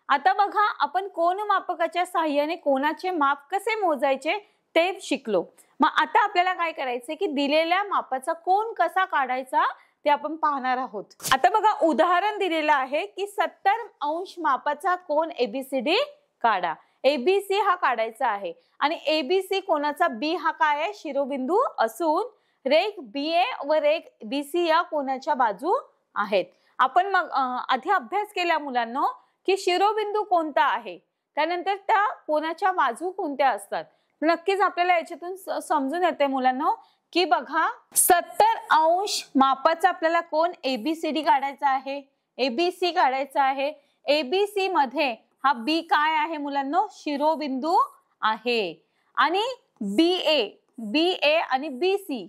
आता बघा आपण कोनमापकाच्या साहाय्याने कोनाचे माप कसे मोजायचे ते शिकलो। मग आता आपल्याला काय करायचे की दिलेल्या मापाचा कोन कसा काढायचा ते आपण पाहणार आहोत। आता बघा उदाहरण दिलेलं आहे की 70 अंश मापाचा कोन एबीसीडी काढा। एबीसी हा काढायचा आहे आणि एबीसी कोनाचा बी हा काय आहे शिरोबिंदू असून रेघ बीए व रेघ बीसी या कोनाच्या बाजू आहेत। आपण मग आधी अभ्यास केला मुलांनो की शिरोबिंदू कोणता आहे, त्यानंतर त्या कोनाच्या बाजू कोणत्या असतात। नक्कीच आपल्याला याच्यातून समजून येते मुलांनो की बघा 70 अंश मापाचा आपल्याला कोन एबीसीडी काढायचा आहे, एबीसी काढायचा आहे। एबीसी मध्ये हा बी काय आहे मुलांनो शिरोबिंदू आहे आणि बीए आणि बीसी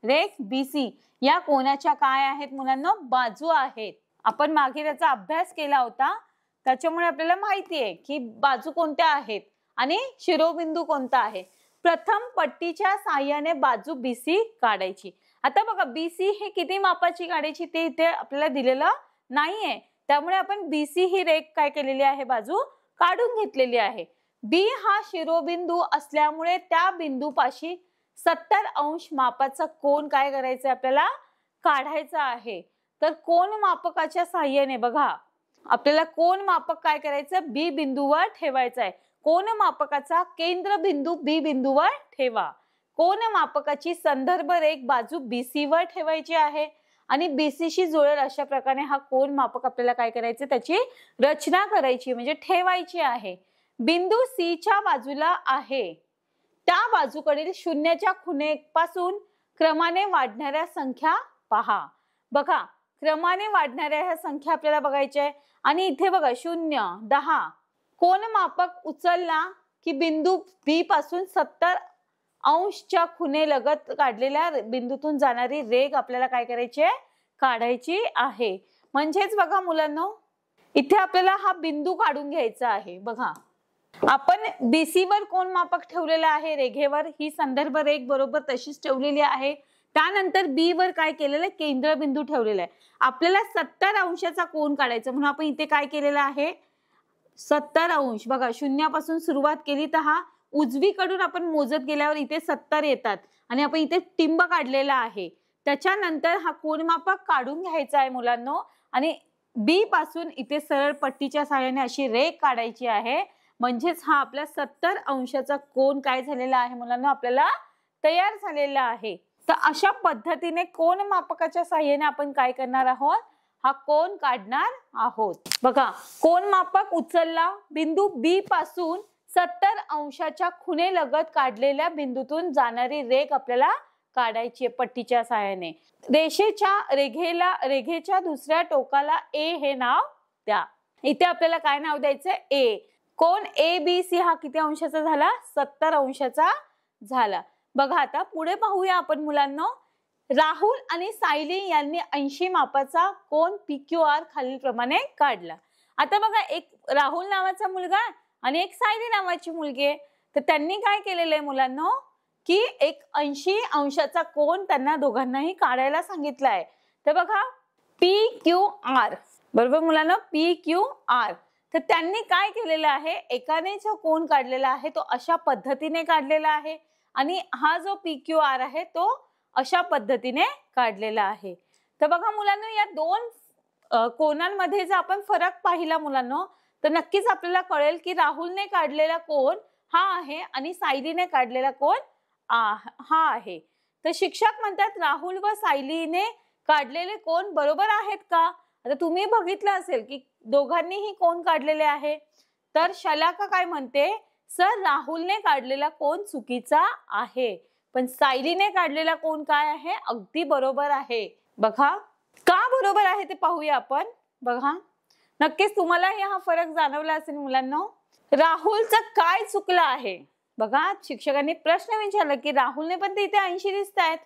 रेघ बीसी या कोनाच्या काय आहेत मुलांनो बाजू आहेत। आपण मागे त्याचा अभ्यास केला होता त्याच्यामुळे आपल्याला माहिती आहे की बाजू कोणत्या आहेत आणि शिरोबिंदू कोणता आहे। प्रथम पट्टीच्या साहाय्याने बाजू बीसी काढायची। आता बघा बीसी हे किती मापाची काढायची ते इथे आपल्याला दिलेलं नाहीये, त्यामुळे आपण बीसी ही रेघ काय केलेली आहे बाजू काढून घेतलेली आहे। बी हा शिरोबिंदू असल्यामुळे त्या बिंदूपाशी 70 अंश मापाचा कोन काय करायचा आपल्याला काढायचा आहे। तर कोन मापकाच्या साहाय्याने बघा आपल्याला कोन मापक काय करायचं बी बिंदूवर ठेवायचा आहे। कोन मापकाचा केंद्र बिंदू बी बिंदूवर ठेवा। कोन मापकाची संदर्भ रेघ बाजू बीसी वर ठेवायची आहे आणि बीसी शी जुळेल अशा प्रकारे हा कोन मापक आपल्याला काय करायचं त्याची रचना करायची म्हणजे ठेवायची आहे। बिंदू सी च्या बाजूला आहे त्या बाजूकडील शून्याच्या खुणेपासून क्रमाने वाढणाऱ्या संख्या पहा। बघा क्रमाने वाढणाऱ्या ह्या संख्या आपल्याला बघायच्या आहे आणि इथे बघा 0 10 कोनमापक उचलला की बिंदू बी पासून 70 अंशच्या खुणेलगत काढलेल्या बिंदूतून जाणारी रेघ आपल्याला काय करायची आहे काढायची आहे। म्हणजेच बघा मुलांनो इथे आपल्याला हा बिंदू काढून घ्यायचा आहे। बघा आपण बीसी वर कोन मापक ठेवलेला आहे रेघेवर, ही संदर्भ रेघ बरोबर तशीच ठेवलेली आहे। त्यानंतर बी वर काय केलेलं केंद्रबिंदू ठेवलेला आहे। आपल्याला 70 अंशाचा कोन काढायचा म्हणून आपण इथे काय केलेलं आहे 70 अंश बघा शून्यापासून सुरुवात केली तर हा उजवीकडून आपण मोजत गेल्यावर इथे 70 येतात आणि आपण इथे टिंब काढलेला आहे। त्याच्यानंतर हा कोनमापक काढून घ्यायचा आहे मुलांनो आणि बी पासून इथे सरळ पट्टीच्या सहाय्याने अशी रेघ काढायची आहे। म्हणजेच हा आपला 70 अंशाचा कोन काय झालेला आहे मुलांनो आपल्याला तयार झालेला आहे। तर अशा पद्धतीने कोन मापकाच्या सहाय्याने आपण काय करणार आहोत हा कोन काढणार आहोत। बघा कोन मापक उचलला बिंदू बी पासून 70 अंशाच्या खुणेलगत काढलेल्या बिंदूतून जाणारी रेघ आपल्याला काढायची आहे पट्टीच्या सहाय्याने। रेघेच्या दुसऱ्या टोकाला ए हे नाव द्या। इथे आपल्याला काय नाव द्यायचं ए। कोन एबीसी हा किती अंशाचा झाला 70 अंशाचा झाला। बघा आता पुढे पाहूया आपण मुलांनो राहुल आणि सायली यांनी 80 मापाचा कोन पीक्यूआर खालील प्रमाणे काढला। आता बघा एक राहुल नावाचा मुलगा आणि एक सायली नावाची मुलगी आहे, तर त्यांनी काय केलेलं आहे मुलांनो की एक 80 अंशाचा कोन त्यांना दोघांनाही काढायला सांगितला आहे। तर बघा पीक्यूआर बरोबर मुलांनो पीक्यूआर। तर त्यांनी काय केलेलं आहे एकाने जो कोन काढलेला आहे तो अशा पद्धतीने काढलेला आहे आणि हा जो पीक्यूआर आहे तो अशा पद्धतीने काढलेला आहे। तर बघा मुलांनो या दोन कोनांमध्ये जर आपण फरक पाहिला मुलांनो तर नक्कीच आपल्याला कळेल की राहुलने काढलेला कोन हा आहे आणि सायलीने काढलेला कोन हा आहे। तर शिक्षक म्हणतात राहुल व सायलीने काढलेले कोन बरोबर आहेत का। आता तुम्ही बघितलं असेल की दोघांनीही कोन काढलेले आहे, तर शलाका काय म्हणते सर राहुलने काढलेला कोन चुकीचा आहे पण सायलीने काढलेला कोन काय आहे अगदी बरोबर आहे। बघा का बरोबर आहे ते पाहूया आपण। बघा नक्कीच तुम्हाला हा फरक जाणवला असेल मुलांनो। राहुलचं काय चुकलं आहे बघा शिक्षकांनी प्रश्न विचारला की राहुलने पण इथे 80 दिसत आहेत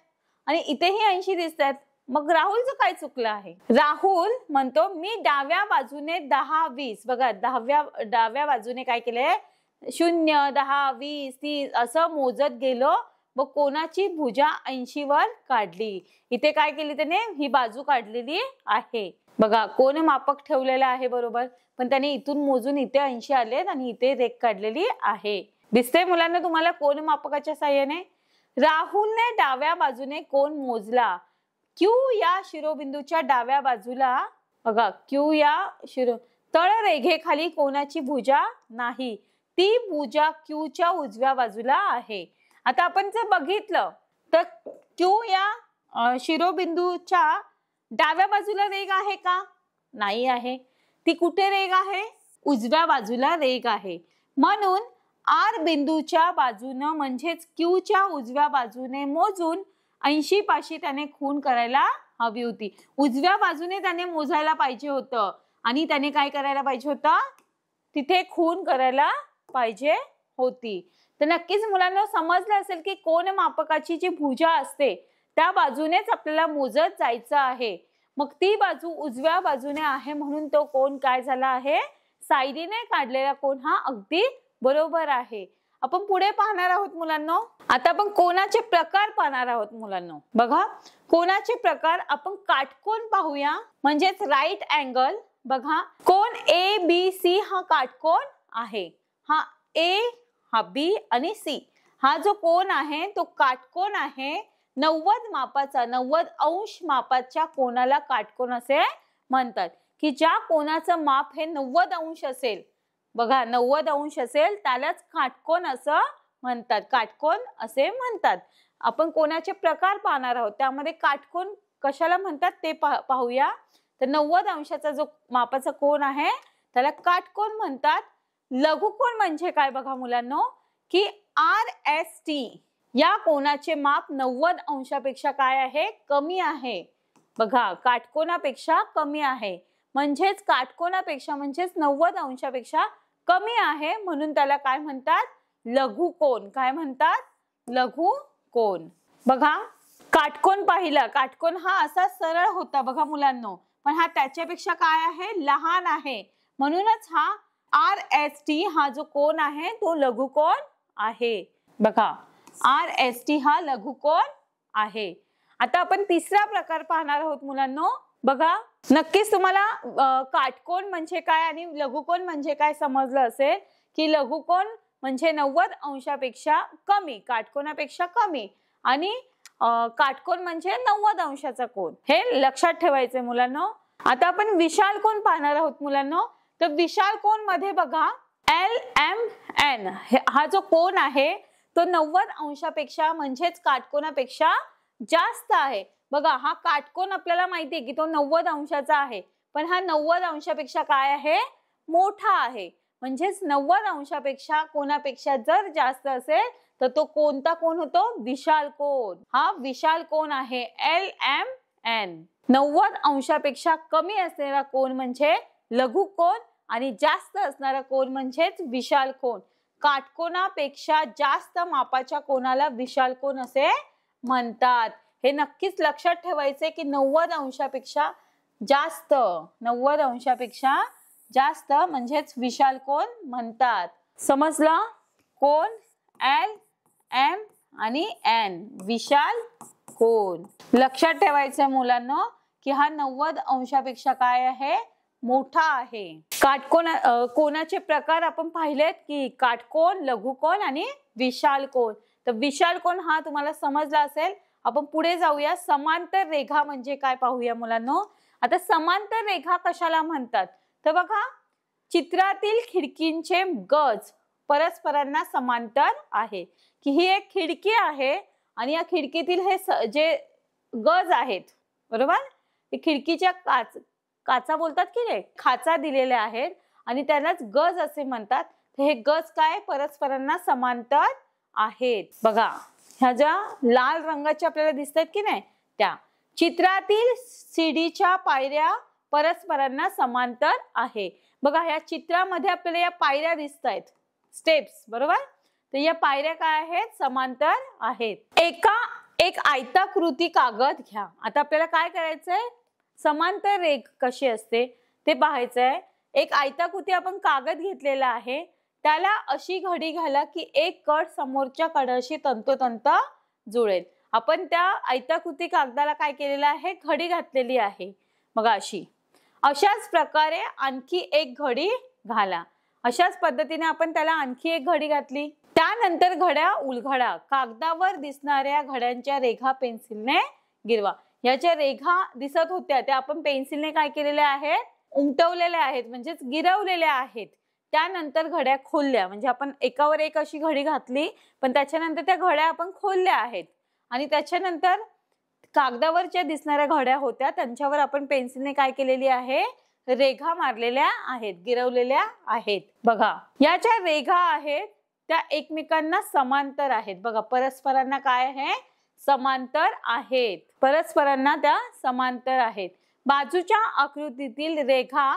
आणि इथेही 80 दिसत आहेत, मग राहुलचं काय चुकलं आहे। राहुल म्हणतो मी डाव्या बाजूने 10 20 बघा डाव्या बाजूने काय केलंय 0 10 20 30 असं मोजत गेलो व कोनाची भुजा 80 वर काढली। इथे काय केली त्याने ही बाजू काढलेली आहे। बघा कोन मापक ठेवलेलं आहे बरोबर, पण त्याने इथून मोजून इथे 80 आलेत आणि इथे रेघ काढलेली आहे. दिसतंय मुलांना तुम्हाला कोन मापकाच्या साहाय्याने? राहुलने डाव्या बाजूने कोन मोजला. Q या शिरोबिंदूच्या डाव्या बाजूला बघा Q या तळरेघेखाली कोणाची भुजा नाही, ती भुजा Q च्या उजव्या बाजूला आहे. आता आपण जर बघितलं तर Q या शिरोबिंदूच्या डाव्या बाजूला रेघ आहे का? नाही आहे. ती कुठे रेघ आहे? उजव्या बाजूला रेघ आहे. म्हणून R बिंदूच्या बाजूने म्हणजेच Q च्या उजव्या बाजूने मोजून 80 पाशी त्याने खूण करायला हवी होती. उजव्या बाजूने त्याने मोजायला पाहिजे होतं आणि त्याने काय करायला पाहिजे होतं? तिथे खूण करायला पाहिजे होती. तर नक्कीच मुलांना समजलं असेल की कोन मापकाची जी भुजा असते त्या बाजूनेच आपल्याला मोजत जायचं आहे. मग ती बाजू उजव्या बाजूने आहे म्हणून तो कोन काय झाला आहे? सायलीने काढलेला कोन हा अगदी बरोबर आहे. आपण पुढे पाहणार आहोत मुलांनो. आता आपण कोनाचे प्रकार पाहणार आहोत मुलांनो. बघा कोनाचे प्रकार आपण काटकोन पाहूया, म्हणजेच राईट अँगल. बघा कोन ABC हा काटकोन आहे. हा A हा B आणि C हा जो कोन आहे तो काटकोन आहे. 90 मापाचा 90 अंश मापाच्या कोनाला काटकोन असे म्हणतात. की ज्या कोनाचं माप हे 90 अंश असेल, बघा 90 अंश असेल त्यालाच काटकोन असं म्हणतात, काटकोन असे म्हणतात. आपण कोनाचे प्रकार पाहणार आहोत, त्यामध्ये काटकोन कशाला म्हणतात ते पाहूया. तर 90 अंशाचा जो मापाचा कोन आहे त्याला काटकोन म्हणतात. लघुकोन म्हणजे काय बघा मुलांनो, की RST या कोनाचे माप 90 अंशापेक्षा काय आहे? कमी आहे. बघा काटकोनापेक्षा कमी आहे, म्हणजेच काटकोनापेक्षा म्हणजेच 90 अंशापेक्षा कमी आहे म्हणून त्याला काय म्हणतात? लघुकोन. काय म्हणतात? लघुकोन. बघा काटकोन पाहिला, काटकोन हा असा सरळ होता बघा मुलांनो, पण हा त्याच्यापेक्षा काय आहे? लहान आहे. म्हणूनच हा RST हा जो कोन आहे तो लघुकोन आहे. बघा RST हा लघुकोन आहे. आता आपण तिसरा प्रकार पाहणार आहोत मुलांनो. बघा नक्कीच तुम्हाला काटकोन म्हणजे काय आणि लघुकोन म्हणजे काय समजलं असेल, की लघुकोन म्हणजे 90 अंशापेक्षा कमी, काटकोनापेक्षा कमी, आणि काटकोन म्हणजे 90 अंशाचा कोन. हे लक्षात ठेवायचे मुलांनो. आता आपण विशाल कोन पाहणार आहोत मुलांनो. तर विशाल कोन मध्ये बघा LMN हा जो कोन आहे तो 90 अंशापेक्षा म्हणजेच काटकोनापेक्षा जास्त आहे. बघा हा काटकोन आपल्याला माहिती आहे की तो 90 अंशाचा आहे, पण हा 90 अंशापेक्षा काय आहे? मोठा आहे. म्हणजेच 90 अंशापेक्षा कोणापेक्षा जर जास्त असेल तर तो कोणता कोन होतो? विशाल कोन. हा विशाल कोन आहे LMN. 90 अंशापेक्षा कमी असलेला कोन म्हणजे लघुकोन आणि जास्त असणारा कोन म्हणजेच विशाल कोन. काटकोनापेक्षा जास्त मापाच्या कोनाला विशाल कोन असे म्हणतात. हे नक्कीच लक्षात ठेवायचे की 90 अंशापेक्षा जास्त, 90 अंशापेक्षा जास्त म्हणजेच विशाल कोन म्हणतात. समजलं? कोन L M आणि N विशाल कोन. लक्षात ठेवायचं मुलांनो की हा 90 अंशापेक्षा काय आहे? मोठा आहे. कोनाचे प्रकार आपण पाहिलेत की काटकोन, लघुकोन आणि विशाल कोन. तर विशाल कोन हा तुम्हाला समजला असेल. आपण पुढे जाऊया. समांतर रेखा म्हणजे काय पाहूया मुलांनो. आता समांतर रेखा कशाला म्हणतात? तर बघा चित्रातील खिडकींचे गज परस्परांना समांतर आहे. की ही एक खिडकी आहे आणि या खिडकीतील हे जे गज आहेत बरोबर, खिडकीच्या काचा बोलतात की नाही, खाचा दिलेल्या आहेत आणि त्यालाच गज असे म्हणतात. हे गज काय? परस्परांना समांतर आहेत. बघा ह्या ज्या लाल रंगाच्या आपल्याला दिसतात की नाही त्या चित्रातील सीडीच्या पायऱ्या परस्परांना समांतर आहे. बघा ह्या चित्रामध्ये आपल्याला या पायऱ्या दिसत आहेत, स्टेप्स बरोबर. तर या पायऱ्या काय आहेत? समांतर आहेत. एक आयताकृती कागद घ्या. आता आपल्याला काय करायचंय? समांतर रेख कशी असते ते पाहायचंय. एक आयताकृती आपण कागद घेतलेला आहे, त्याला अशी घडी घाला की एक कड समोरच्या कडाशी तंतोतंत जुळेल. आपण त्या आयताकृती कागदाला काय केलेलं आहे? घडी घातलेली आहे बघा अशी. अशाच प्रकारे आणखी एक घडी घाला. अशाच पद्धतीने आपण त्याला आणखी एक घडी घातली. त्यानंतर घड्या उलगडा. कागदावर दिसणाऱ्या घड्यांच्या रेघा पेन्सिलने गिरवा. याच्या रेघा दिसत होत्या त्या आपण पेन्सिलने काय केलेल्या आहेत, उमटवलेल्या आहेत, म्हणजेच गिरवलेल्या आहेत. त्यानंतर घड्या खोलल्या, म्हणजे आपण एकावर एक अशी घडी घातली, पण त्याच्यानंतर त्या घड्या आपण खोलल्या आहेत. आणि त्याच्यानंतर कागदावर ज्या दिसणाऱ्या घड्या होत्या त्यांच्यावर आपण पेन्सिलने काय केलेली आहे, रेघा मारलेल्या आहेत, गिरवलेल्या आहेत. बघा या ज्या रेघा आहेत त्या एकमेकांना समांतर आहेत. बघा परस्परांना काय आहे, समांतर आहेत. परस्परांना त्या समांतर आहेत. बाजूच्या आकृतीतील रेघा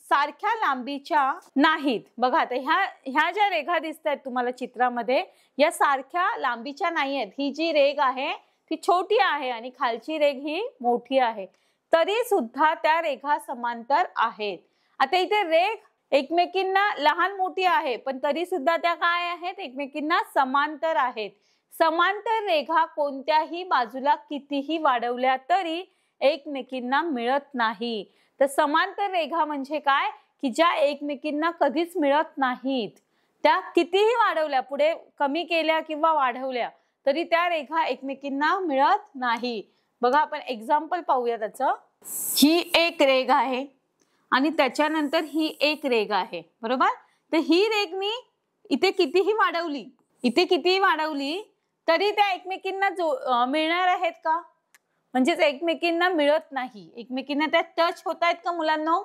सारख्या लांबीच्या नाहीत. बघा आता ह्या ज्या रेघा दिसतायत तुम्हाला चित्रामध्ये, या सारख्या लांबीच्या नाही आहेत. ही जी रेघ आहे ती छोटी आहे आणि खालची रेघ ही मोठी आहे, तरी सुद्धा त्या रेघा समांतर आहेत. आता इथे रेघ एकमेकींना लहान मोठी आहे, पण तरी सुद्धा त्या काय आहेत, एकमेकींना समांतर आहेत. समांतर रेघा कोणत्याही बाजूला कितीही वाढवल्या तरी एकमेकींना मिळत नाही. तर समांतर रेघा म्हणजे काय, की ज्या एकमेकींना कधीच मिळत नाहीत. त्या कितीही वाढवल्या, पुढे कमी केल्या किंवा वाढवल्या तरी त्या रेघा एकमेकींना मिळत नाही. बघा आपण एक्झाम्पल पाहूया त्याचं. ही एक रेघ आहे आणि त्याच्यानंतर ही एक रेघ आहे, बरोबर. तर ही रेघ मी इथे कितीही वाढवली तरी त्या एकमेकींना मिळणार आहेत का, म्हणजेच एकमेकींना मिळत नाही. एकमेकींना त्या टच होत आहेत का मुलांनो,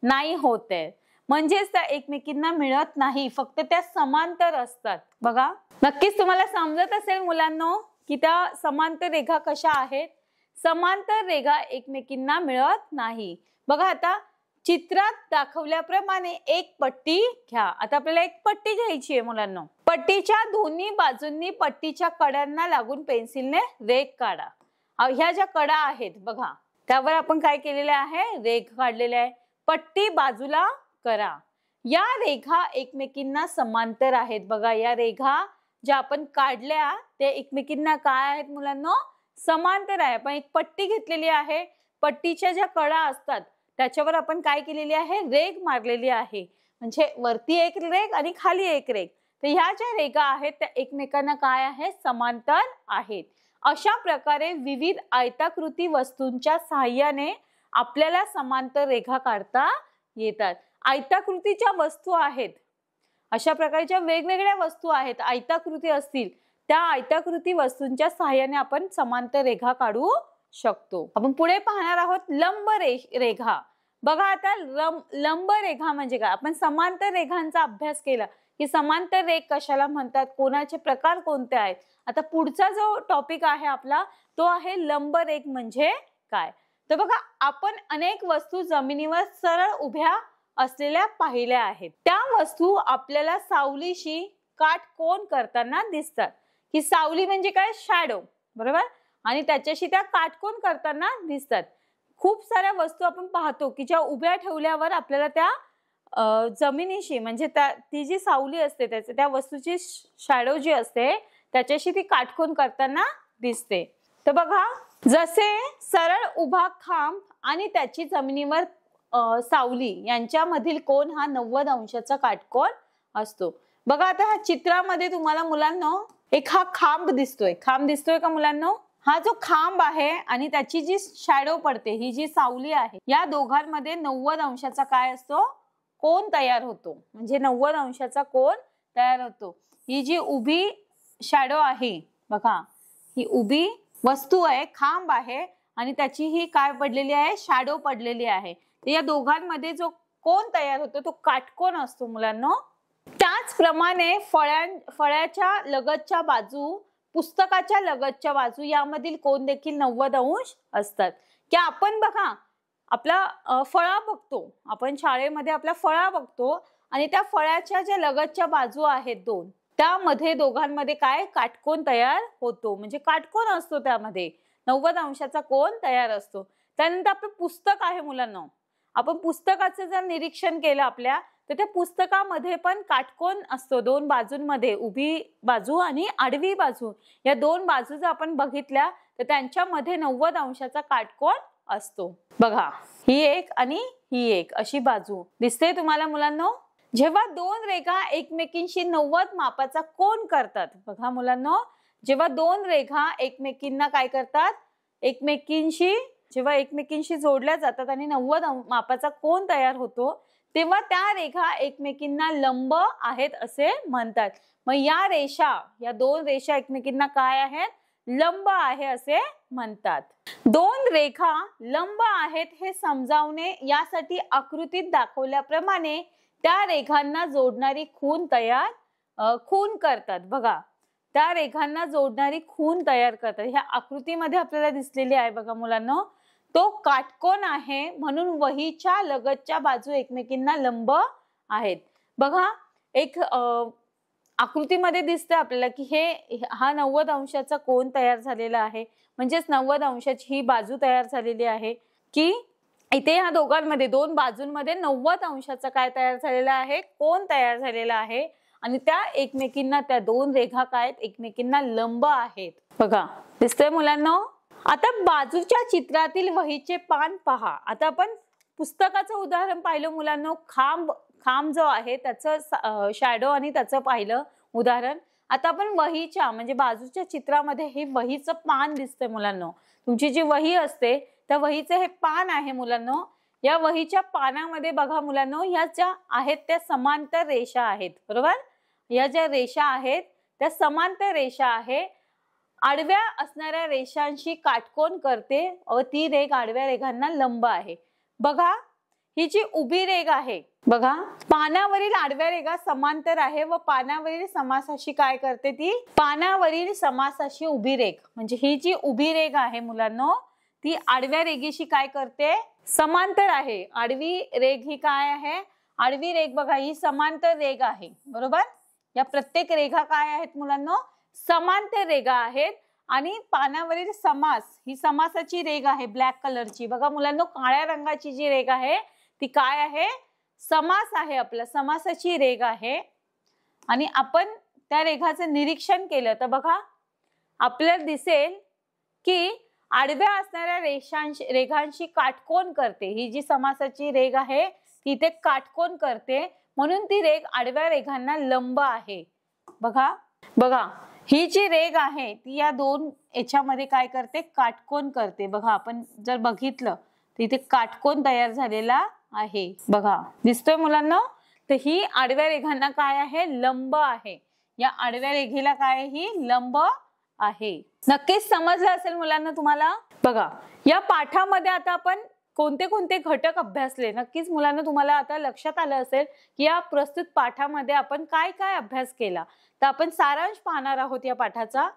नाही होत आहे. म्हणजेच त्या एकमेकींना मिळत नाही, फक्त त्या समांतर असतात. बघा नक्कीच तुम्हाला समजत असेल मुलांनो की त्या समांतर रेघा कशा आहेत. समांतर रेघा एकमेकींना मिळत नाही. बघा आता चित्रात दाखवल्याप्रमाणे एक पट्टी घ्या. आता आपल्याला एक पट्टी घ्यायची आहे मुलांनो. पट्टीच्या दोन्ही बाजूंनी पट्टीच्या कड्यांना लागून पेन्सिलने रेघ काढा. ह्या ज्या कडा आहेत बघा, त्यावर आपण काय केलेले आहे, रेघ काढलेले आहे. पट्टी बाजूला करा. या रेघा एकमेकींना समांतर आहेत. बघा या रेघा ज्या आपण काढल्या त्या एकमेकींना काय आहेत मुलांनो, समांतर आहे. पण एक पट्टी घेतलेली आहे, पट्टीच्या ज्या कडा असतात त्याच्यावर आपण काय केलेली आहे, रेघ मारलेली आहे. म्हणजे वरती एक रेघ आणि खाली एक रेघ. तर ह्या ज्या रेघा आहेत त्या एकमेकांना काय आहे, समांतर आहेत. अशा प्रकारे विविध आयताकृती वस्तूंच्या सहाय्याने आपल्याला समांतर रेघा काढता येतात. आयताकृतीच्या वस्तू आहेत, अशा प्रकारच्या वेगवेगळ्या वस्तू आहेत, आयताकृती असतील, त्या आयताकृती वस्तूंच्या सहाय्याने आपण समांतर रेघा काढू शकतो. आपण पुढे पाहणार आहोत लंब रेघा. बघा आता लंब रेघा म्हणजे काय, आपण समांतर रेघांचा अभ्यास केला की समांतर रेघ कशाला म्हणतात, कोणाचे प्रकार कोणते आहेत. आता पुढचा जो टॉपिक आहे आपला तो आहे लंब रेघ म्हणजे काय. तर बघा आपण अनेक वस्तू जमिनीवर सरळ उभ्या असलेल्या पाहिल्या आहेत. त्या वस्तू आपल्याला सावलीशी काटकोन करताना दिसतात. ही सावली म्हणजे काय, शॅडो, बरोबर, आणि त्याच्याशी त्या काटकोन करताना दिसतात. खूप साऱ्या वस्तू आपण पाहतो की ज्या उभ्या ठेवल्यावर आपल्याला त्या जमिनीशी म्हणजे ती जी सावली असते त्या वस्तूची शॅडो जी असते त्याच्याशी ती काटकोन करताना दिसते. तर बघा जसे सरळ उभा खांब आणि त्याची जमिनीवर सावली यांच्यामधील कोन हा 90 अंशाचा काटकोन असतो. बघा आता ह्या चित्रामध्ये तुम्हाला मुलांनो एक हा खांब दिसतोय का मुलांनो. हा जो खांब आहे आणि त्याची जी शॅडो पडते, ही जी सावली आहे, या दोघांमध्ये 90 अंशाचा काय असतो, कोन तयार होतो. म्हणजे 90 अंशाचा कोन तयार होतो. ही जी उभी शॅडो आहे बघा, ही उभी वस्तू आहे, खांब आहे आणि त्याची ही काय पडलेली आहे, शॅडो पडलेली आहे. तर या दोघांमध्ये जो कोन तयार होतो तो काटकोन असतो मुलांनो. त्याचप्रमाणे फळ्याच्या लगतच्या बाजू, पुस्तकाच्या लगतच्या बाजू यामधील कोन देखील 90 अंश असतात. की आपण बघा आपला फळा बघतो, आपण शाळेमध्ये आपला फळा बघतो आणि त्या फळ्याच्या ज्या लगतच्या बाजू आहेत दोन, त्यामध्ये दोघांमध्ये काय काटकोन तयार होतो. म्हणजे काटकोन असतो, त्यामध्ये 90 अंशाचा कोन तयार असतो. त्यानंतर आपलं पुस्तक आहे मुलांना, आपण पुस्तकाचं जर निरीक्षण केलं आपल्या, तर त्या पुस्तकामध्ये पण काटकोन असतो. दोन बाजूंमध्ये, उभी बाजू आणि आडवी बाजू, या दोन बाजू जर आपण बघितल्या तर त्यांच्यामध्ये 90 अंशाचा काटकोन असतो. बघा ही एक आणि ही एक अशी बाजू दिसते तुम्हाला मुलांनो. जेव्हा दोन रेघा एकमेकींशी 90 मापाचा कोन करतात, बघा मुलांनो, जेव्हा दोन रेघा एकमेकींना काय करतात, जेव्हा एकमेकींशी जोडल्या जातात आणि 90 मापाचा कोन तयार होतो, तेव्हा त्या रेघा एकमेकींना लंब आहेत असे म्हणतात. मग या दोन रेषा एकमेकींना काय आहेत, लंब आहे असे म्हणतात. दोन रेखा लंब आहेत हे समजावणे यासाठी आकृतीत दाखवल्याप्रमाणे त्या रेघांना जोडणारी खून करतात. बघा, त्या रेघांना जोडणारी खून तयार करतात. ह्या आकृतीमध्ये आपल्याला दिसलेली आहे बघा मुलांनो, तो काटकोन आहे म्हणून वहीच्या लगतच्या बाजू एकमेकींना लंब आहेत. बघा, एक आकृतीमध्ये दिसतं आपल्याला की हा 90 अंशाचा कोन तयार झालेला आहे, म्हणजेच 90 अंशाची ही बाजू तयार झालेली आहे की इथे ह्या दोघांमध्ये दोन बाजूंमध्ये 90 अंशाचा काय तयार झालेला आहे, कोन तयार झालेला आहे आणि त्या एकमेकींना, त्या दोन रेघा काय एकमेकींना लंब आहेत. बघा, दिसतंय मुलांनो. आता बाजूच्या चित्रातील वहीचे पान पहा. आता आपण पुस्तकाचं उदाहरण पाहिलं मुलांनो, खांब जो आहे त्याचं शॅडो आणि त्याचं पाहिलं उदाहरण. आता आपण वहीच्या म्हणजे बाजूच्या चित्रामध्ये हे वहीचं पान दिसतंय मुलांनो. तुमची जी वही असते त्या वहीचं हे पान आहे मुलांनो. या वहीच्या पानामध्ये बघा मुलांनो, ह्या ज्या आहेत त्या समांतर रेषा आहेत, बरोबर. या ज्या रेषा आहेत त्या समांतर रेषा आहे. आडव्या असणाऱ्या रेषांशी काटकोन करते व ती रेघ आडव्या रेघांना लंब आहे. बघा, ही जी उभी रेघ आहे, बघा, पानावरील आडव्या रेघा समांतर आहे व पानावरील समासाशी काय करते, ती पानावरील समासाशी उभी रेघ, म्हणजे ही जी उभी रेघ आहे मुलांनो, ती आडव्या रेघेशी काय करते, समांतर आहे. आडवी रेघ ही काय आहे, आडवी रेघ बघा ही समांतर रेघ आहे, बरोबर. या प्रत्येक रेघा काय आहेत मुलांनो, समांतर रेघा आहेत. आणि पानावरील समास ही समासाची रेघ आहे ब्लॅक कलरची. बघा मुलांनो, काळ्या रंगाची जी रेघ आहे ती काय आहे, समास आहे, आपला समासाची रेघ आहे. आणि आपण त्या रेघाचं निरीक्षण केलं तर बघा आपल्याला दिसेल की आडव्या असणाऱ्या रेघांशी काटकोन करते. ही जी समासाची रेघ आहे ती इथे काटकोन करते म्हणून ती रेघ आडव्या रेघांना लंब आहे. बघा ही जी रेघ आहे ती या दोन याच्यामध्ये काय करते, काटकोन करते. बघा, आपण जर बघितलं तर इथे काटकोन तयार झालेला आहे. बघा, दिसतोय मुलांना. तर ही आडव्या रेघांना काय आहे, लंब आहे. या आडव्या रेघेला काय, ही लंब आहे. नक्कीच समजलं असेल मुलांना तुम्हाला. बघा, या पाठामध्ये आता आपण कोणते कोणते घटक अभ्यासले, नक्कीच मुलांना तुम्हाला आता लक्षात आलं असेल की या प्रस्तुत पाठामध्ये आपण काय काय अभ्यास केला. तर आपण सारांश पाहणार आहोत या पाठाचा.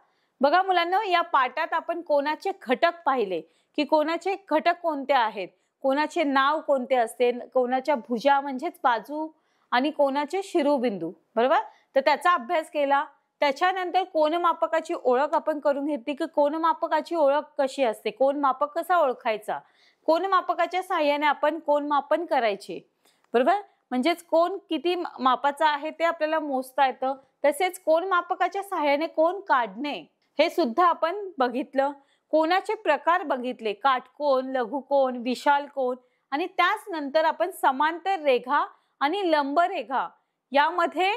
बघा मुलांना, या पाठात आपण कोणाचे घटक पाहिले की कोणाचे घटक कोणते आहेत, कोणाचे नाव कोणते असते, कोणाच्या भुजा म्हणजेच बाजू आणि कोणाचे शिरोबिंदू, बरोबर. तर त्याचा अभ्यास केला. त्याच्यानंतर कोनमापकाची ओळख आपण करून घेतली की कोनमापकाची ओळख कशी असते, कोनमापक कसा ओळखायचा, कोनमापकाच्या सहाय्याने आपण कोनमापन करायचे, बरोबर. म्हणजेच कोन किती मापाचा आहे ते आपल्याला मोजता येतं. तसेच कोनमापकाच्या सहाय्याने कोन काढणे हे सुद्धा आपण बघितलं. कोनाचे प्रकार बघितले, काटकोन, लघुकोन, विशाल कोन. आणि त्याच नंतर आपण समांतर रेघा आणि लंब रेघा यामध्ये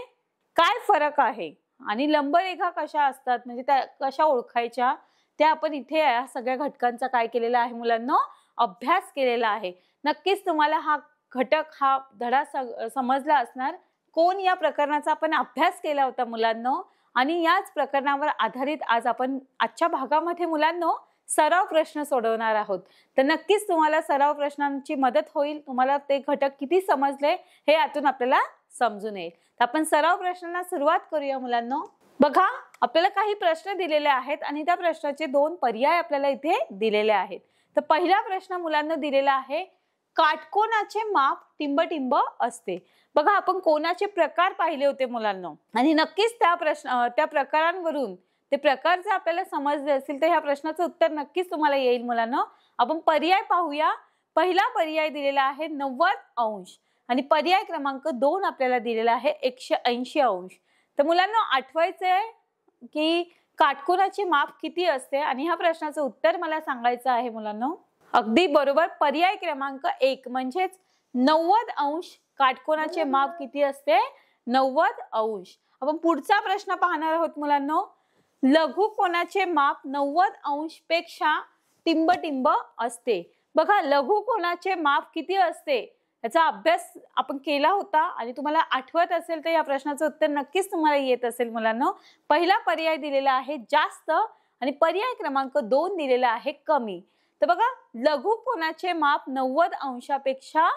काय फरक आहे आणि लंब रेघा कशा असतात, म्हणजे त्या कशा ओळखायच्या, त्या आपण इथे या सगळ्या घटकांचा काय केलेला आहे मुलांना, अभ्यास केलेला आहे. नक्कीच तुम्हाला हा घटक, हा धडा समजला असणार. कोन या प्रकरणाचा आपण अभ्यास केला होता मुलांनो. आणि याच प्रकरणावर आधारित आज आपण आजच्या भागामध्ये मुलांनो सराव प्रश्न सोडवणार आहोत. तर नक्कीच तुम्हाला सराव प्रश्नांची मदत होईल. तुम्हाला ते घटक किती समजले हे यातून आपल्याला समजून येईल. तर आपण सराव प्रश्नांना सुरुवात करूया मुलांनो. बघा, आपल्याला काही प्रश्न दिलेले आहेत आणि त्या प्रश्नाचे दोन पर्याय आपल्याला इथे दिलेले आहेत. तर पहिला प्रश्न मुलांना दिलेला आहे, काटकोनाचे माप टिंब असते. बघा, आपण कोनाचे प्रकार पाहिले होते मुलांनो आणि नक्कीच त्या प्रकारांवरून ते प्रकार जर आपल्याला समजले असतील तर ह्या प्रश्नाचं उत्तर नक्कीच तुम्हाला येईल मुलांनो. आपण पर्याय पाहूया. पहिला पर्याय दिलेला आहे 90 अंश आणि पर्याय क्रमांक 2 आपल्याला दिलेला आहे 180 अंश. तर मुलांनो, आठवायचंय की काटकोनाचे माप किती असते आणि ह्या प्रश्नाचं उत्तर मला सांगायचं आहे मुलांनो. अगदी बरोबर. पर्याय क्रमांक 1 म्हणजेच 90 अंश काटकोनाचे माप किती असते? 90 अंश. आपण पुढचा प्रश्न पाहणार आहोत मुलांनो. लघुकोनाचे माप 90 अंश पेक्षा टिंबटिंब असते. बघा लघुकोनाचे माप किती असते याचा अभ्यास आपण केला होता आणि तुम्हाला आठवत असेल तर या प्रश्नाचं उत्तर नक्कीच तुम्हाला येत असेल मुलांनो. पहिला पर्याय दिलेला आहे जास्त आणि पर्याय क्रमांक 2 दिलेला आहे कमी. तर बघा लघुकोनाचे माप 90 अंशापेक्षा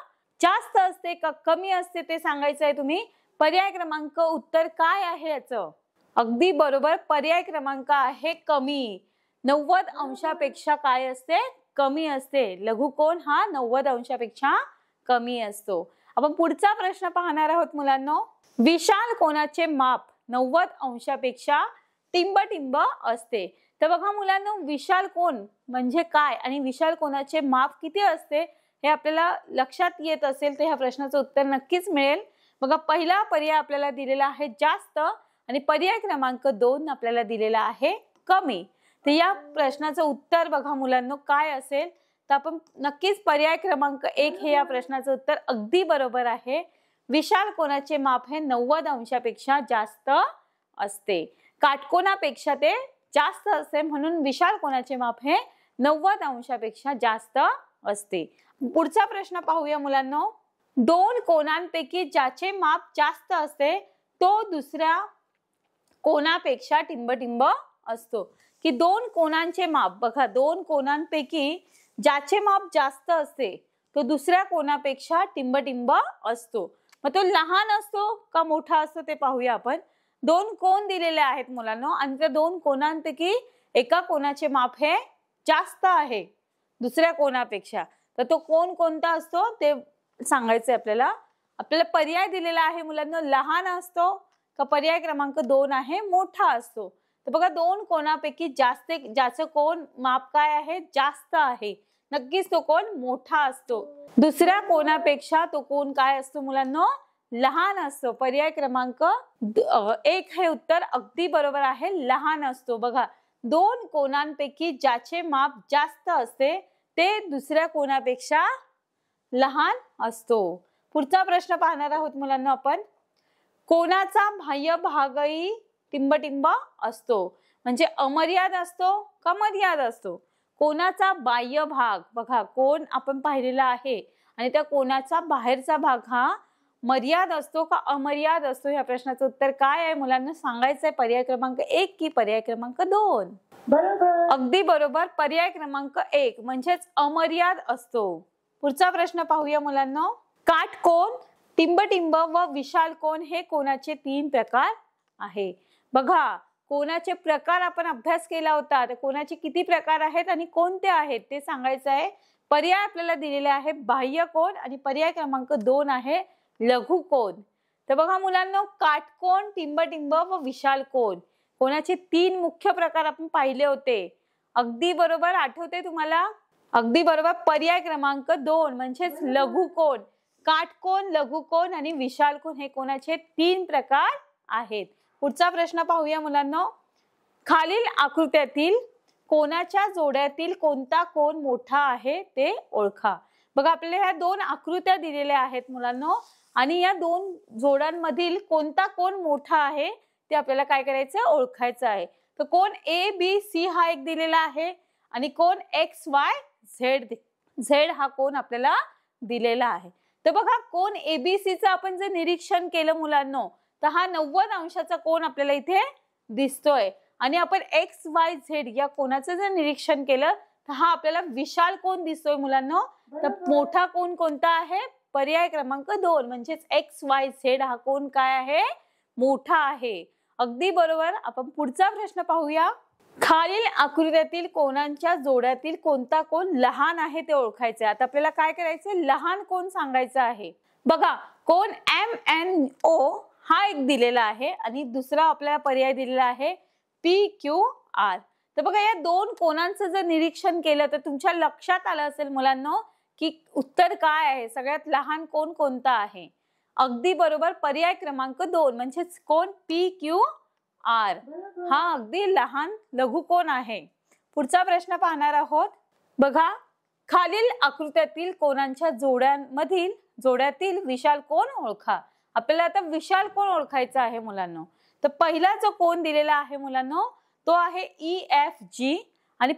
जास्त असते का कमी असते ते सांगायचं आहे तुम्ही. पर्याय क्रमांक उत्तर काय आहे याचं? अगदी बरोबर. पर्याय क्रमांक आहे कमी. 90 अंशापेक्षा काय असते? कमी असते. लघुकोन हा 90 अंशापेक्षा कमी असतो. आपण पुढचा प्रश्न पाहणार आहोत मुलांनो. विशाल कोनाचे माप 90 अंशापेक्षा टिंबटिंब असते. तर बघा मुलांनो विशाल कोन म्हणजे काय आणि विशाल कोनाचे माप किती असते हे आपल्याला लक्षात येत असेल तर ह्या प्रश्नाचं उत्तर नक्कीच मिळेल. बघा पहिला पर्याय आपल्याला दिलेला आहे जास्त आणि पर्याय क्रमांक 2 आपल्याला दिलेला आहे कमी. तर या प्रश्नाचं उत्तर बघा मुलांनो काय असेल तर आपण नक्कीच पर्याय क्रमांक 1 हे या प्रश्नाचं उत्तर अगदी बरोबर आहे. विशाल कोनाचे माप हे 90 अंशापेक्षा जास्त असते. काटकोनापेक्षा ते जास्त असते म्हणून विशाल कोनाचे माप हे 90 अंशापेक्षा जास्त असते. पुढचा प्रश्न पाहूया मुलांनो. दोन कोनांपैकी ज्याचे माप जास्त असते तो दुसऱ्या कोनापेक्षा टिंबटिंब असतो. की दोन कोनांचे माप बघा दोन कोनांपैकी ज्याचे माप जास्त असते तो दुसऱ्या कोनापेक्षा टिंबटिंब असतो. मग तो लहान असतो का मोठा असतो ते पाहूया आपण. दोन कोन दिलेले आहेत मुलांनो आणि त्या दोन कोनांपैकी एका कोनाचे माप हे जास्त आहे दुसऱ्या कोनापेक्षा. तर तो कोन कोणता असतो ते सांगायचं आपल्याला. आपल्याला पर्याय दिलेला आहे मुलांनो लहान असतो का पर्याय क्रमांक 2 आहे मोठा असतो. तर बघा दोन कोनापैकी ज्याचं कोन माप काय आहे जास्त आहे नक्कीच तो कोन मोठा असतो. दुसऱ्या कोनापेक्षा तो कोन काय असतो मुलांनो लहान असतो. पर्याय क्रमांक 1 हे उत्तर अगदी बरोबर आहे लहान असतो. बघा दोन कोनांपैकी ज्याचे माप जास्त असते ते दुसऱ्या कोनापेक्षा लहान असतो. पुढचा प्रश्न पाहणार आहोत मुलांना आपण. कोनाचा बाह्य भागही टिंबटिंब असतो म्हणजे अमर्याद असतो का मर्याद असतो? कोनाचा बाह्य भाग बघा कोन आपण पाहिलेला आहे आणि त्या कोनाचा बाहेरचा भाग हा मर्याद असतो का अमर्याद असतो? या प्रश्नाचं उत्तर काय आहे मुलांना सांगायचंय. पर्याय क्रमांक 1 की पर्याय क्रमांक 2? बरोबर अगदी बरोबर. पर्याय क्रमांक 1 म्हणजेच अमर्याद असतो. पुढचा प्रश्न पाहूया मुलांना. काटकोन टिंबटिंब व विशाल कोन हे कोनाचे 3 प्रकार आहे. बघा कोनाचे प्रकार आपण अभ्यास केला होता. तर कोनाचे किती प्रकार आहेत आणि कोणते आहेत ते सांगायचं आहे. पर्याय आपल्याला दिलेले आहे बाह्य कोन आणि पर्याय क्रमांक 2 आहे लघु कोन. तर बघा मुलांना काटकोन टिंबटिंब व विशाल कोन कोनाचे 3 मुख्य प्रकार आपण पाहिले होते. अगदी बरोबर आठवते तुम्हाला? अगदी बरोबर. पर्याय क्रमांक 2 म्हणजेच लघु कोन. काटकोन लघु कोन आणि विशाल कोन हे कोनाचे 3 प्रकार आहेत. पुढचा प्रश्न पाहूया मुलांना. खालील आकृत्यातील कोनाच्या जोड्यातील कोणता कोन मोठा आहे ते ओळखा. बघा आपल्याला ह्या 2 आकृत्या दिलेल्या आहेत मुलांना आणि या 2 जोड्यांमधील कोणता कोन मोठा आहे ते आपल्याला काय करायचं ओळखायचं आहे. तर कोन ABC हा एक दिलेला आहे आणि कोन XYZ हा कोन आपल्याला दिलेला आहे. तर बघा कोन ABCचं आपण जर निरीक्षण केलं मुलांनो तर हा 90 अंशाचा कोन आपल्याला इथे दिसतोय आणि आपण XYZ या कोनाचं जर निरीक्षण केलं तर हा आपल्याला विशाल कोन दिसतोय मुलांनो. तर मोठा कोन कोणता आहे? पर्याय क्रमांक 2 म्हणजेच XYZ हा कोन काय आहे मोठा आहे. अगदी बरोबर. आपण पुढचा प्रश्न पाहूया. खालील आकृत्यातील कोनांच्या जोड्यातील कोणता कोन लहान आहे ते ओळखायचे. आता आपल्याला काय करायचे लहान कोन सांगायचा आहे. बघा कोन MNO हा एक दिलेला आहे आणि दुसरा आपल्याला पर्याय दिलेला आहे PQR. तर बघा या 2 कोनांचं जर निरीक्षण केलं तर तुमच्या लक्षात आलं असेल मुलांना की उत्तर काय आहे सगळ्यात लहान कोन कोणता आहे. अगदी बरोबर. पर्याय क्रमांक 2 म्हणजेच कोन PQR हा अगदी लहान लघु कोन आहे. पुढचा प्रश्न पाहणार आहोत. बघा खालील आकृत्यातील कोणांच्या जोड्यातील विशाल कोण ओळखा. आपल्याला आता विशाल कोण ओळखायचा आहे मुलांनो. तर पहिला जो कोण दिलेला आहे मुलांनो तो आहे EFG आणि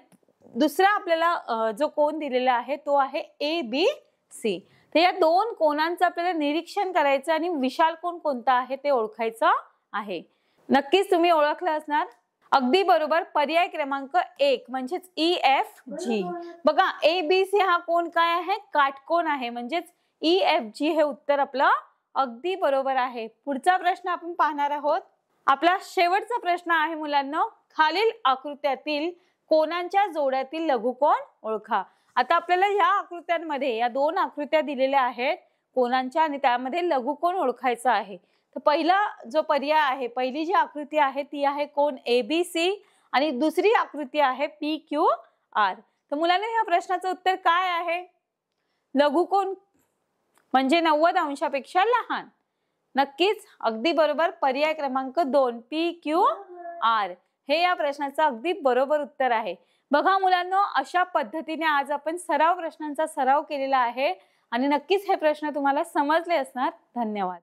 दुसरा आपल्याला जो कोण दिलेला आहे तो आहे ABC. तर या दोन कोणांचं आपल्याला निरीक्षण करायचं आणि विशाल कोण कोणता आहे ते ओळखायचं आहे. नक्कीच तुम्ही ओळखलं असणार. अगदी बरोबर. पर्याय क्रमांक 1 म्हणजेच EFG. बघा ABC हा कोण काय आहे, काटकोन आहे, म्हणजेच EFG हे उत्तर आपलं अगदी बरोबर आहे. पुढचा प्रश्न आपण पाहणार आहोत. आपला शेवटचा प्रश्न आहे मुलांना, खालील आकृत्यातील कोणांच्या जोड्यातील लघुकोण ओळखा. आता आपल्याला या आकृत्यांमध्ये या दोन आकृत्या दिलेल्या आहेत कोणांच्या आणि त्यामध्ये लघुकोण ओळखायचा आहे. तर पहिला जो पर्याय आहे, पहिली जी आकृती आहे ती आहे कोण ABC आणि दुसरी आकृती आहे PQR. तर मुलांना या प्रश्नाचं उत्तर काय आहे? लघुकोण म्हणजे 90 अंशापेक्षा लहान. नक्कीच अगदी बरोबर. पर्याय क्रमांक 2 PQR हे या प्रश्नाचं अगदी बरोबर उत्तर आहे. बघा मुलांनो, अशा पद्धतीने आज आपण प्रश्नांचा सराव केलेला आहे आणि नक्कीच हे प्रश्न तुम्हाला समजले असणार. धन्यवाद.